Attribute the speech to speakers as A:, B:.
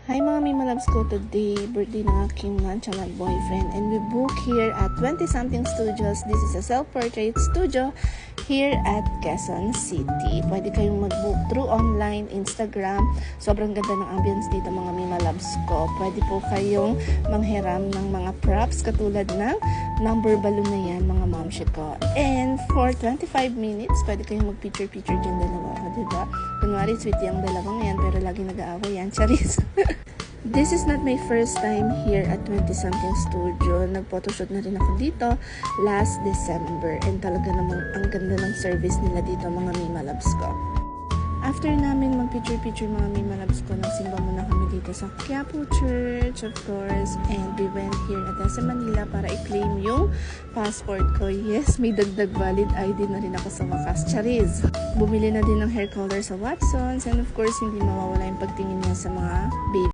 A: Hi mga Mima Loves ko, today birthday ng aking nonchalant boyfriend and we book here at 20 something studios. This is a self-portrait studio here at Quezon City. Pwede kayong mag-book through online, Instagram. Sobrang ganda ng ambience dito mga Mima Loves ko. Pwede po kayong manghiram ng mga props katulad ng number balloon na yan mga momshi ko. And for 25 minutes, pwede kayong mag-picture-picture dyan dalawa. Diba? Kunwari sweetie ang dalawang yan pero lagi nag-aaway yan. Charis! This is not my first time here at 20 something studio. Nag-photoshoot na rin ako dito last December and talaga namang ang ganda ng service nila dito mga Mima Loves ko. After namin mag-picture-picture mga Mima Loves ko, nagsimba muna kami dito sa Quiapo Church of course and we went here at SM Manila para i-claim yung passport ko. Yes, may dagdag valid ID na rin ako sa wakas. Charis! Bumili na din ng hair color sa Watsons and of course hindi mawawala yung pagtingin niya sa mga baby.